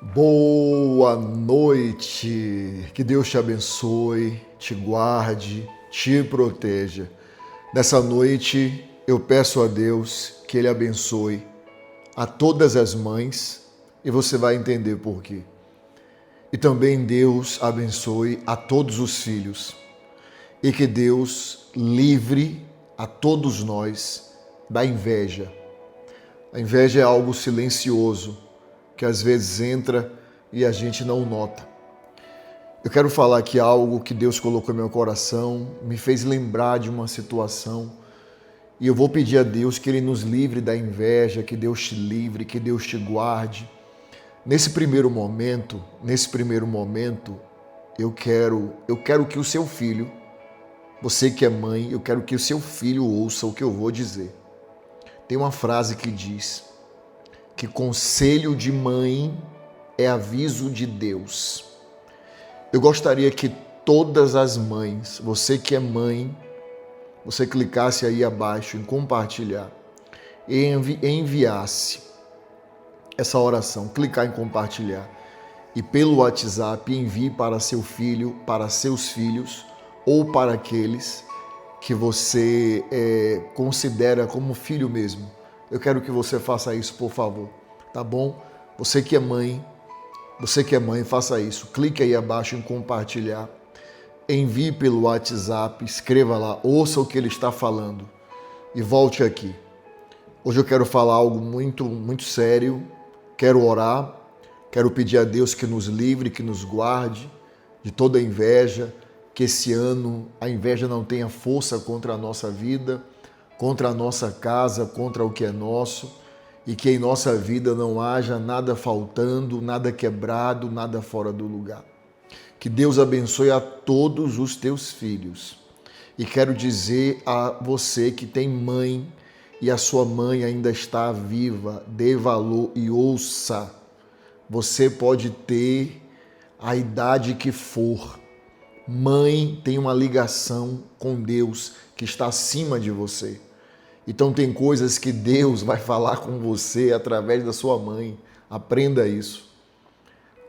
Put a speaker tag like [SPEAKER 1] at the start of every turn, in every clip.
[SPEAKER 1] Boa noite, que Deus te abençoe, te guarde, te proteja. Nessa noite eu peço a Deus que Ele abençoe a todas as mães e você vai entender por quê. E também Deus abençoe a todos os filhos e que Deus livre a todos nós da inveja. A inveja é algo silencioso que às vezes entra e a gente não nota. Eu quero falar aqui algo que Deus colocou em meu coração, me fez lembrar de uma situação e eu vou pedir a Deus que Ele nos livre da inveja, que Deus te livre, que Deus te guarde. Nesse primeiro momento, eu quero que o seu filho, você que é mãe, eu quero que o seu filho ouça o que eu vou dizer. Tem uma frase que diz que conselho de mãe é aviso de Deus. Eu gostaria que todas as mães, você que é mãe, você clicasse aí abaixo em compartilhar e enviasse essa oração, clicar em compartilhar e pelo WhatsApp envie para seu filho, para seus filhos ou para aqueles que você considera como filho mesmo. Eu quero que você faça isso, por favor, tá bom? Você que é mãe, faça isso. Clique aí abaixo em compartilhar, envie pelo WhatsApp, escreva lá, ouça o que ele está falando e volte aqui. Hoje eu quero falar algo muito sério, quero orar, quero pedir a Deus que nos livre, que nos guarde de toda inveja, que esse ano a inveja não tenha força contra a nossa vida, contra a nossa casa, contra o que é nosso, e que em nossa vida não haja nada faltando, nada quebrado, nada fora do lugar. Que Deus abençoe a todos os teus filhos. E quero dizer a você que tem mãe e a sua mãe ainda está viva, dê valor e ouça. Você pode ter a idade que for. Mãe tem uma ligação com Deus que está acima de você. Então tem coisas que Deus vai falar com você através da sua mãe. Aprenda isso.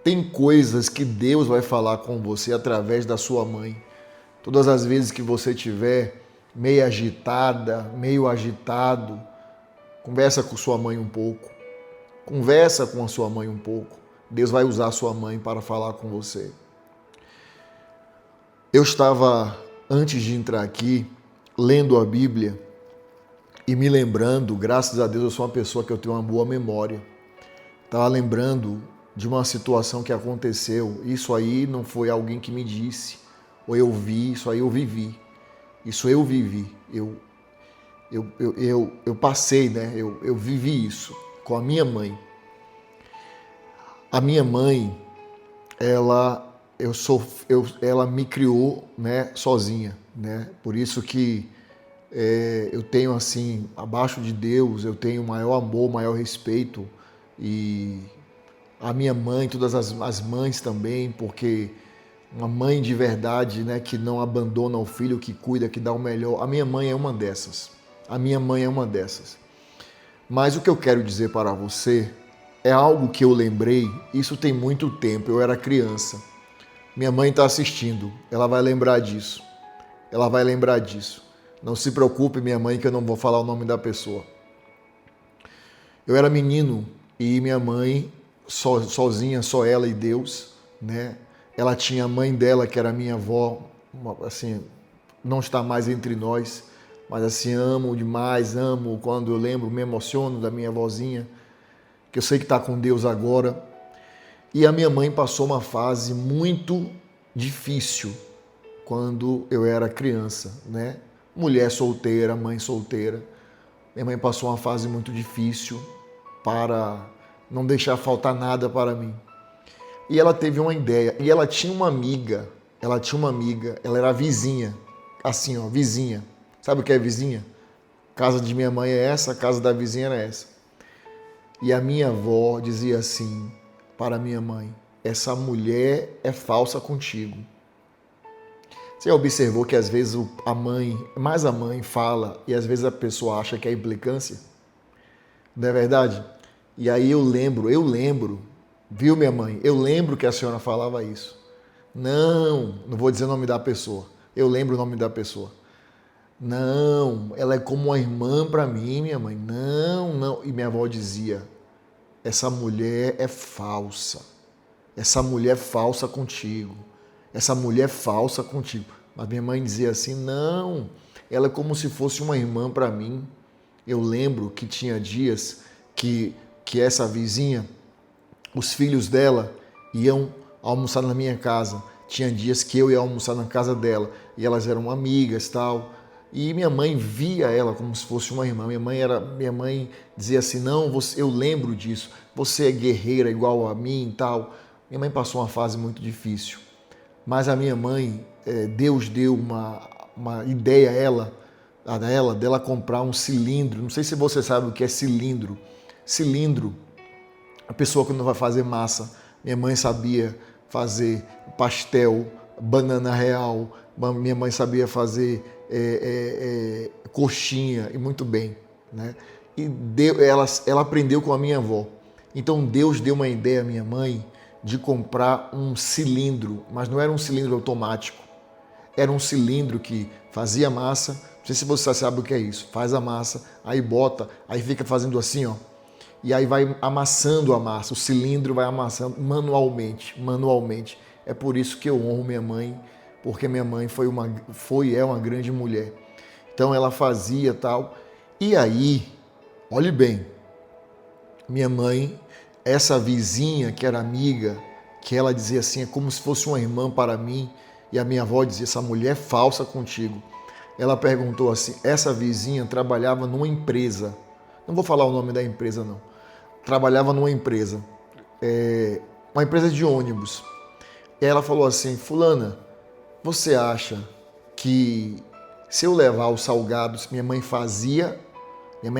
[SPEAKER 1] Tem coisas que Deus vai falar com você através da sua mãe. Todas as vezes que você estiver meio agitada, meio agitado, conversa com sua mãe um pouco. Conversa com a sua mãe um pouco. Deus vai usar a sua mãe para falar com você. Eu estava, antes de entrar aqui, lendo a Bíblia e me lembrando, graças a Deus eu sou uma pessoa que eu tenho uma boa memória. Estava lembrando de uma situação que aconteceu. Isso aí não foi alguém que me disse, ou eu vi, isso aí eu vivi. Isso eu vivi. Eu passei, né? Eu vivi isso com a minha mãe. A minha mãe, ela me criou, né, sozinha, né? Por isso que eu tenho assim, abaixo de Deus, eu tenho maior amor, maior respeito e a minha mãe, todas as mães também, porque uma mãe de verdade, né, que não abandona o filho, que cuida, que dá o melhor. A minha mãe é uma dessas. A minha mãe é uma dessas. Mas o que eu quero dizer para você é algo que eu lembrei, isso tem muito tempo, eu era criança. Minha mãe está assistindo, ela vai lembrar disso. Ela vai lembrar disso. Não se preocupe, minha mãe, que eu não vou falar o nome da pessoa. Eu era menino e minha mãe, sozinha, só ela e Deus, né? Ela tinha a mãe dela, que era minha avó, assim, não está mais entre nós, mas assim, amo demais, amo quando eu lembro, me emociono da minha avózinha, que eu sei que está com Deus agora. E a minha mãe passou uma fase muito difícil quando eu era criança, né? Mulher solteira, mãe solteira. Minha mãe passou uma fase muito difícil para não deixar faltar nada para mim. E ela teve uma ideia, e ela tinha uma amiga, ela era vizinha, assim ó, vizinha. Sabe o que é vizinha? Casa de minha mãe é essa, a casa da vizinha era essa. E a minha avó dizia assim para minha mãe: essa mulher é falsa contigo. Você observou que às vezes a mãe fala e às vezes a pessoa acha que é implicância? Não é verdade? E aí eu lembro Viu, minha mãe? Eu lembro que a senhora falava isso. Não vou dizer o nome da pessoa. Eu lembro o nome da pessoa. Não, ela é como uma irmã para mim, minha mãe. Não. E minha avó dizia: essa mulher é falsa. Essa mulher é falsa contigo. Essa mulher é falsa contigo. Mas minha mãe dizia assim: não, ela é como se fosse uma irmã para mim. Eu lembro que tinha dias que essa vizinha, os filhos dela iam almoçar na minha casa. Tinha dias que eu ia almoçar na casa dela e elas eram amigas, tal. E minha mãe via ela como se fosse uma irmã. Minha mãe dizia assim: "Não, eu lembro disso. Você é guerreira igual a mim, tal". Minha mãe passou uma fase muito difícil. Mas a minha mãe, Deus deu uma ideia a ela dela comprar um cilindro. Não sei se você sabe o que é cilindro. Cilindro, a pessoa quando vai fazer massa, minha mãe sabia fazer pastel, banana real, minha mãe sabia fazer coxinha, e muito bem, né? E ela aprendeu com a minha avó. Então Deus deu uma ideia à minha mãe de comprar um cilindro, mas não era um cilindro automático, era um cilindro que fazia massa. Não sei se você sabe o que é isso. Faz a massa, aí bota, aí fica fazendo assim, ó. E aí vai amassando a massa, o cilindro vai amassando manualmente. É por isso que eu honro minha mãe, porque minha mãe é uma grande mulher. Então ela fazia tal. E aí, olhe bem, minha mãe, essa vizinha que era amiga, que ela dizia assim, é como se fosse uma irmã para mim, e a minha avó dizia: essa mulher é falsa contigo. Ela perguntou assim, essa vizinha trabalhava numa empresa, não vou falar o nome da empresa não, trabalhava numa empresa, uma empresa de ônibus. E ela falou assim: fulana, você acha que se eu levar os salgados, minha mãe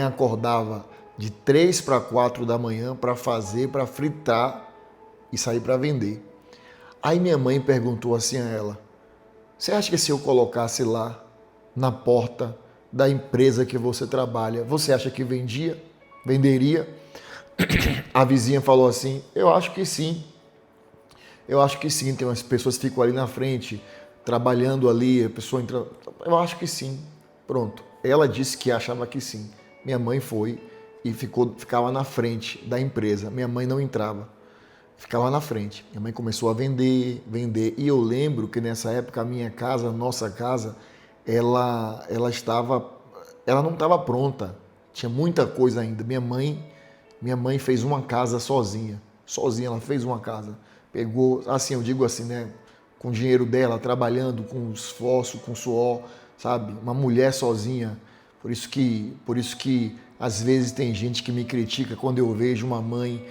[SPEAKER 1] acordava de 3 para 4 da manhã para fazer, para fritar e sair para vender. Aí minha mãe perguntou assim a ela: você acha que se eu colocasse lá na porta da empresa que você trabalha, você acha que venderia? A vizinha falou assim: eu acho que sim. Eu acho que sim. Tem umas pessoas que ficam ali na frente, trabalhando ali, a pessoa entra. Eu acho que sim. Pronto. Ela disse que achava que sim. Minha mãe foi e ficava na frente da empresa. Minha mãe não entrava. Ficava na frente. Minha mãe começou a vender. E eu lembro que nessa época a minha casa, a nossa casa, ela não estava pronta. Tinha muita coisa ainda. Minha mãe fez uma casa sozinha. Sozinha ela fez uma casa. Pegou, assim, eu digo assim, né? Com o dinheiro dela, trabalhando, com esforço, com suor, sabe? Uma mulher sozinha. Por isso que às vezes tem gente que me critica quando eu vejo uma mãe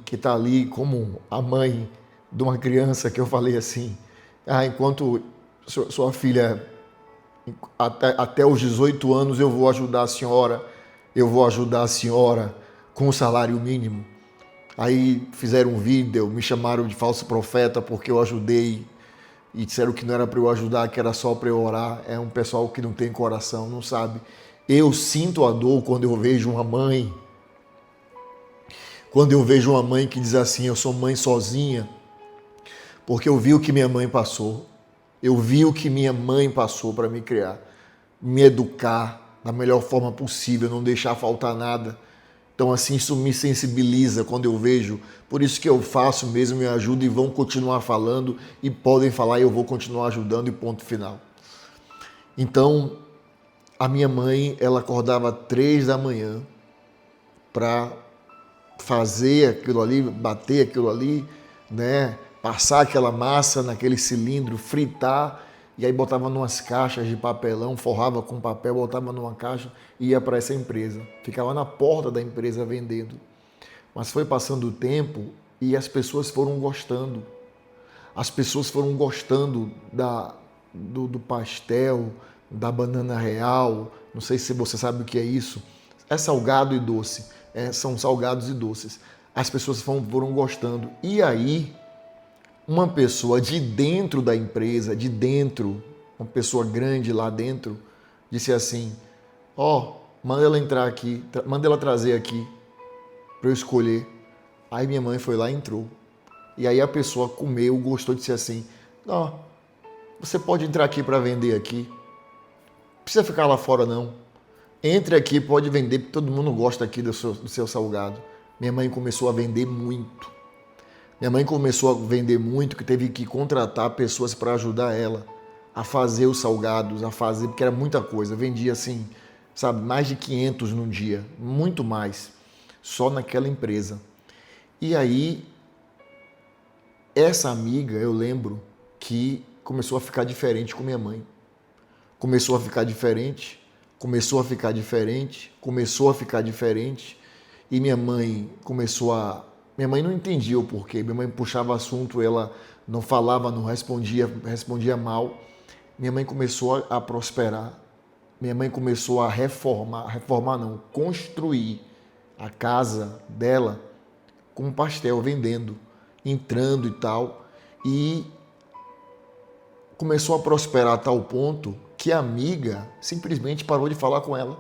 [SPEAKER 1] que está ali como a mãe de uma criança, que eu falei assim: enquanto sua filha até os 18 anos eu vou ajudar a senhora com o salário mínimo. Aí fizeram um vídeo, me chamaram de falso profeta porque eu ajudei e disseram que não era para eu ajudar, que era só para eu orar. É um pessoal que não tem coração, não sabe. Eu sinto a dor quando eu vejo uma mãe que diz assim: eu sou mãe sozinha, porque eu vi o que minha mãe passou. Eu vi o que minha mãe passou para me criar, me educar da melhor forma possível, não deixar faltar nada. Então, assim, isso me sensibiliza quando eu vejo. Por isso que eu faço mesmo, me ajudo, e vão continuar falando, e podem falar e eu vou continuar ajudando, e ponto final. Então, a minha mãe, ela acordava 3 da manhã para fazer aquilo ali, bater aquilo ali, né? Passar aquela massa naquele cilindro, fritar, e aí botava numas caixas de papelão, forrava com papel, botava numa caixa e ia para essa empresa. Ficava na porta da empresa vendendo. Mas foi passando o tempo e as pessoas foram gostando. As pessoas foram gostando do pastel, da banana real. Não sei se você sabe o que é isso. É salgado e doce. São salgados e doces. As pessoas foram gostando. E aí, uma pessoa de dentro da empresa, uma pessoa grande lá dentro, disse assim: manda ela entrar aqui, manda ela trazer aqui para eu escolher. Aí minha mãe foi lá e entrou. E aí a pessoa comeu, gostou de ser assim, não, você pode entrar aqui para vender aqui. Não precisa ficar lá fora não. Entre aqui, pode vender, porque todo mundo gosta aqui do seu salgado. Minha mãe começou a vender muito. Minha mãe começou a vender muito, que teve que contratar pessoas para ajudar ela a fazer os salgados, a fazer, porque era muita coisa. Vendia assim, sabe, mais de 500 num dia, muito mais, só naquela empresa. E aí, essa amiga, eu lembro que começou a ficar diferente com minha mãe. Começou a ficar diferente, começou a ficar diferente, começou a ficar diferente. E minha mãe começou a... Minha mãe não entendia o porquê. Minha mãe puxava assunto, ela não falava, não respondia, respondia mal. Minha mãe começou a prosperar. Minha mãe começou a reformar não, construir a casa dela com pastel, vendendo, entrando e tal. E começou a prosperar a tal ponto que a amiga simplesmente parou de falar com ela.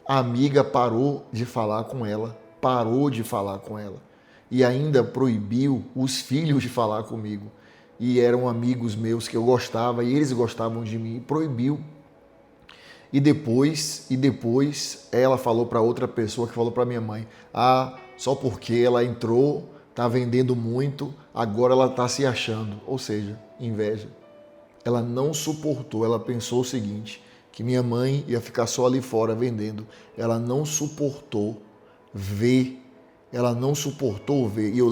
[SPEAKER 1] A amiga parou de falar com ela, parou de falar com ela. E ainda proibiu os filhos de falar comigo. E eram amigos meus que eu gostava e eles gostavam de mim, proibiu. E depois ela falou para outra pessoa que falou para minha mãe: "Ah, só porque ela entrou, tá vendendo muito, agora ela tá se achando", ou seja, inveja. Ela não suportou, ela pensou o seguinte, que minha mãe ia ficar só ali fora vendendo. Ela não suportou ver, ela não suportou ver. E eu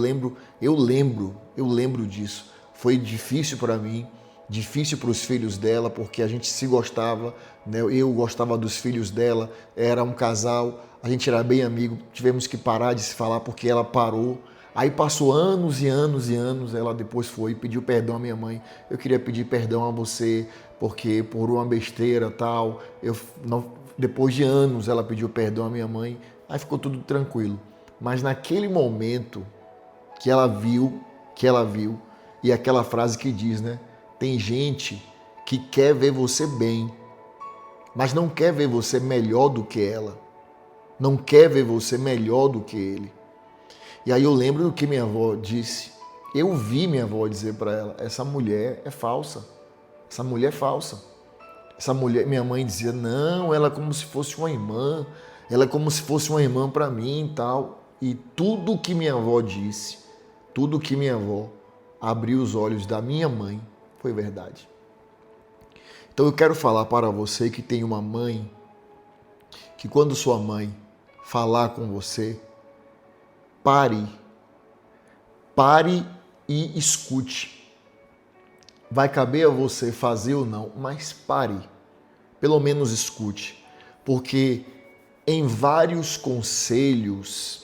[SPEAKER 1] lembro disso. Foi difícil para mim, difícil para os filhos dela, porque a gente se gostava, né? Eu gostava dos filhos dela, era um casal, a gente era bem amigo, tivemos que parar de se falar porque ela parou. Aí passou anos e anos e anos, ela depois foi e pediu perdão à minha mãe. Eu queria pedir perdão a você, porque por uma besteira tal, depois de anos ela pediu perdão à minha mãe, aí ficou tudo tranquilo. Mas naquele momento que ela viu, e aquela frase que diz, né? Tem gente que quer ver você bem, mas não quer ver você melhor do que ela. Não quer ver você melhor do que ele. E aí eu lembro do que minha avó disse. Eu vi minha avó dizer para ela: essa mulher é falsa. Essa mulher é falsa. Essa mulher, minha mãe dizia: não, ela é como se fosse uma irmã. Ela é como se fosse uma irmã para mim e tal. E tudo que minha avó disse, tudo que minha avó abriu os olhos da minha mãe, foi verdade. Então eu quero falar para você que tem uma mãe, que quando sua mãe falar com você, pare e escute. Vai caber a você fazer ou não, mas pare. Pelo menos escute. Porque em vários conselhos,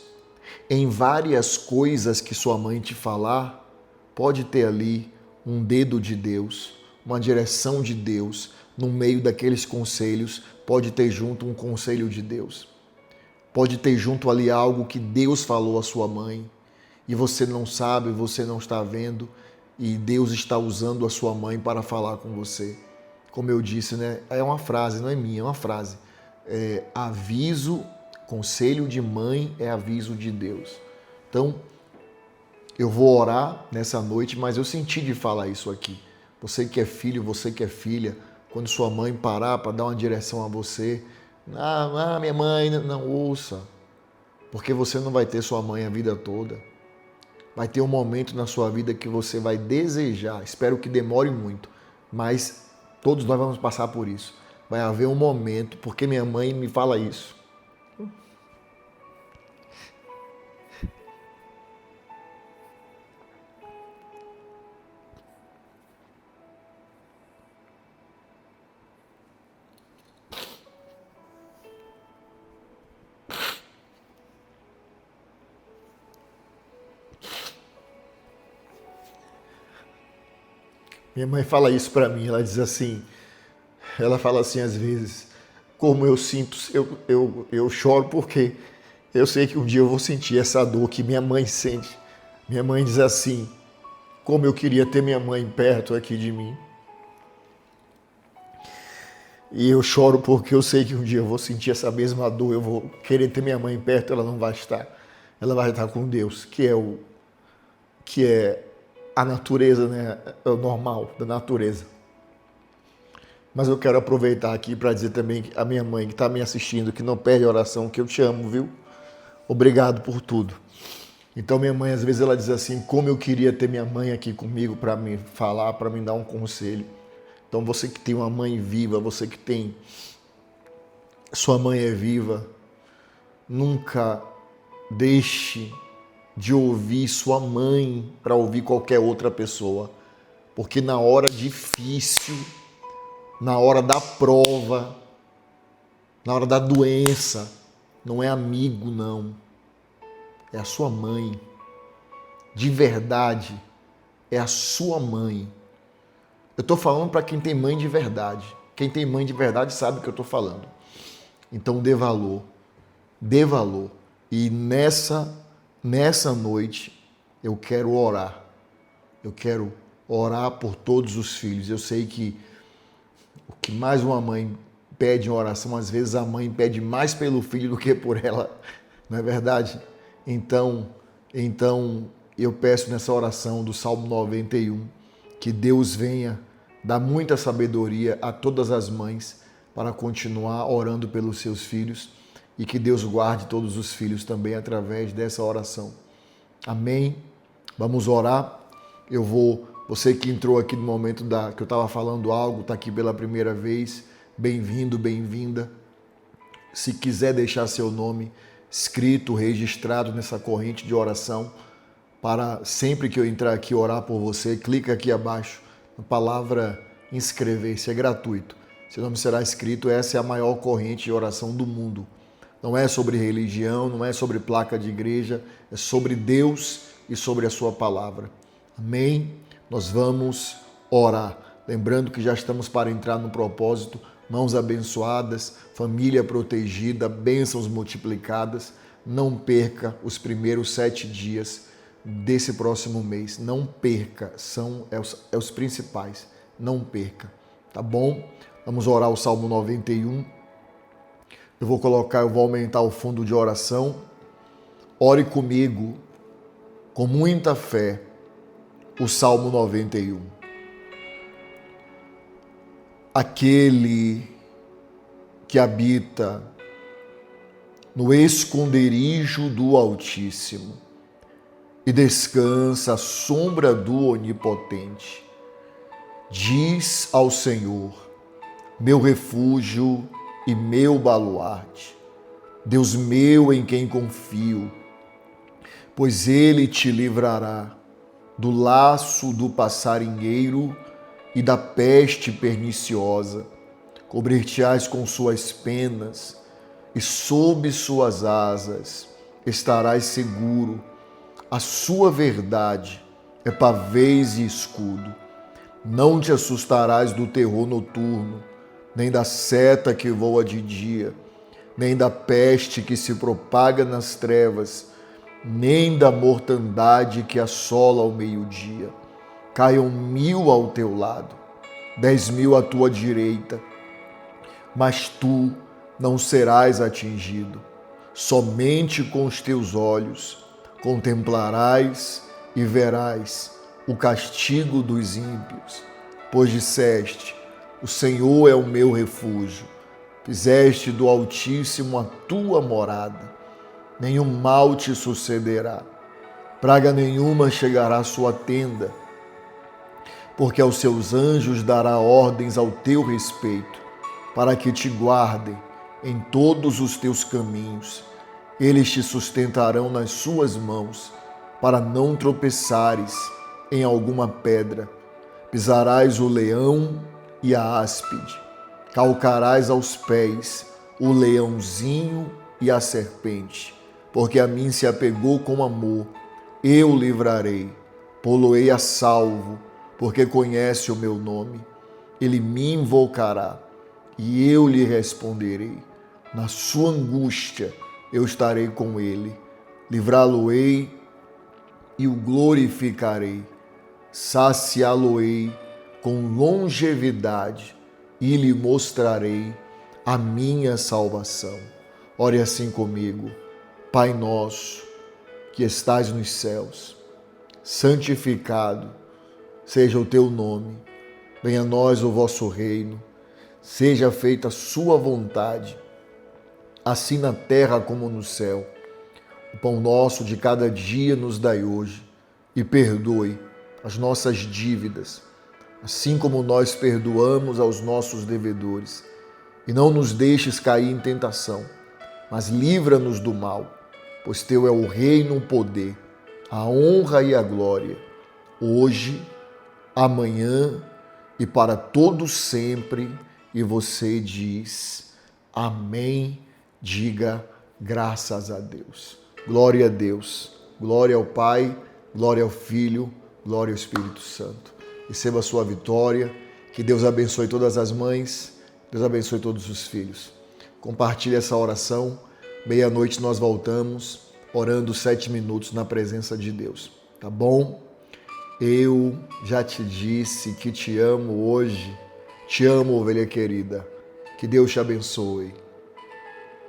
[SPEAKER 1] em várias coisas que sua mãe te falar, pode ter ali um dedo de Deus, uma direção de Deus. No meio daqueles conselhos, pode ter junto um conselho de Deus. Pode ter junto ali algo que Deus falou à sua mãe e você não sabe, você não está vendo e Deus está usando a sua mãe para falar com você. Como eu disse, né? É uma frase, não é minha, é uma frase. Aviso, conselho de mãe é aviso de Deus. Então, eu vou orar nessa noite, mas eu senti de falar isso aqui. Você que é filho, você que é filha, quando sua mãe parar para dar uma direção a você, minha mãe, não ouça, porque você não vai ter sua mãe a vida toda. Vai ter um momento na sua vida que você vai desejar, espero que demore muito, mas todos nós vamos passar por isso. Vai haver um momento, porque minha mãe me fala isso. Minha mãe fala isso para mim, ela fala assim às vezes, como eu sinto, eu choro porque eu sei que um dia eu vou sentir essa dor que minha mãe sente. Minha mãe diz assim, como eu queria ter minha mãe perto aqui de mim. E eu choro porque eu sei que um dia eu vou sentir essa mesma dor, eu vou querer ter minha mãe perto, ela não vai estar. ela vai estar com Deus, que é a natureza, né? É o normal da natureza. Mas eu quero aproveitar aqui para dizer também que a minha mãe que está me assistindo, que não perde a oração, que eu te amo, viu? Obrigado por tudo. Então minha mãe, às vezes, ela diz assim, como eu queria ter minha mãe aqui comigo para me falar, para me dar um conselho. Então você que tem uma mãe viva, você que tem sua mãe é viva, nunca deixe de ouvir sua mãe para ouvir qualquer outra pessoa. Porque na hora difícil, na hora da prova, na hora da doença, não é amigo, não. É a sua mãe. De verdade, é a sua mãe. Eu estou falando para quem tem mãe de verdade. Quem tem mãe de verdade sabe o que eu estou falando. Então dê valor. Dê valor. E nessa noite eu quero orar. Eu quero orar por todos os filhos. Eu sei que o que mais uma mãe pede em oração, às vezes a mãe pede mais pelo filho do que por ela, não é verdade? Então eu peço nessa oração do Salmo 91 que Deus venha dar muita sabedoria a todas as mães para continuar orando pelos seus filhos e que Deus guarde todos os filhos também através dessa oração. Amém? Vamos orar. Você que entrou aqui no momento que eu estava falando algo, está aqui pela primeira vez, bem-vindo, bem-vinda. Se quiser deixar seu nome escrito, registrado nessa corrente de oração, para sempre que eu entrar aqui orar por você, clica aqui abaixo na palavra inscrever-se, é gratuito. Seu nome será escrito, essa é a maior corrente de oração do mundo. Não é sobre religião, não é sobre placa de igreja, é sobre Deus e sobre a sua palavra. Amém? Nós vamos orar. Lembrando que já estamos para entrar no propósito, mãos abençoadas, família protegida, bênçãos multiplicadas. Não perca os primeiros 7 dias desse próximo mês. Não perca, são os principais. Não perca, tá bom? Vamos orar o Salmo 91. Eu vou aumentar o fundo de oração. Ore comigo, com muita fé, o Salmo 91. Aquele que habita no esconderijo do Altíssimo e descansa à sombra do Onipotente, diz ao Senhor, meu refúgio e meu baluarte, Deus meu em quem confio, pois Ele te livrará do laço do passarinheiro e da peste perniciosa. Cobrir-te-ás com suas penas e sob suas asas estarás seguro. A sua verdade é pavês e escudo. Não te assustarás do terror noturno, nem da seta que voa de dia, nem da peste que se propaga nas trevas, nem da mortandade que assola ao meio-dia. Caiam 1000 ao teu lado, 10.000 à tua direita, mas tu não serás atingido. Somente com os teus olhos contemplarás e verás o castigo dos ímpios, pois disseste, o Senhor é o meu refúgio, fizeste do Altíssimo a tua morada. Nenhum mal te sucederá, praga nenhuma chegará à sua tenda, porque aos seus anjos dará ordens ao teu respeito, para que te guardem em todos os teus caminhos. Eles te sustentarão nas suas mãos, para não tropeçares em alguma pedra. Pisarás o leão e a áspide, calcarás aos pés o leãozinho e a serpente. Porque a mim se apegou com amor, eu o livrarei, pô-lo-ei a salvo, porque conhece o meu nome. Ele me invocará e eu lhe responderei. Na sua angústia eu estarei com ele, livrá-lo-ei e o glorificarei, saciá-lo-ei com longevidade e lhe mostrarei a minha salvação. Ore assim comigo. Pai nosso, que estais nos céus, santificado seja o teu nome, venha a nós o vosso reino, seja feita a sua vontade, assim na terra como no céu. O pão nosso de cada dia nos dai hoje, e perdoe as nossas dívidas, assim como nós perdoamos aos nossos devedores. E não nos deixes cair em tentação, mas livra-nos do mal, pois teu é o reino, o poder, a honra e a glória, hoje, amanhã e para todo sempre. E você diz amém, diga graças a Deus. Glória a Deus, glória ao Pai, glória ao Filho, glória ao Espírito Santo. Receba a sua vitória, que Deus abençoe todas as mães, Deus abençoe todos os filhos. Compartilhe essa oração, meia-noite nós voltamos, orando 7 minutos na presença de Deus, tá bom? Eu já te disse que te amo hoje, te amo, ovelha querida, que Deus te abençoe.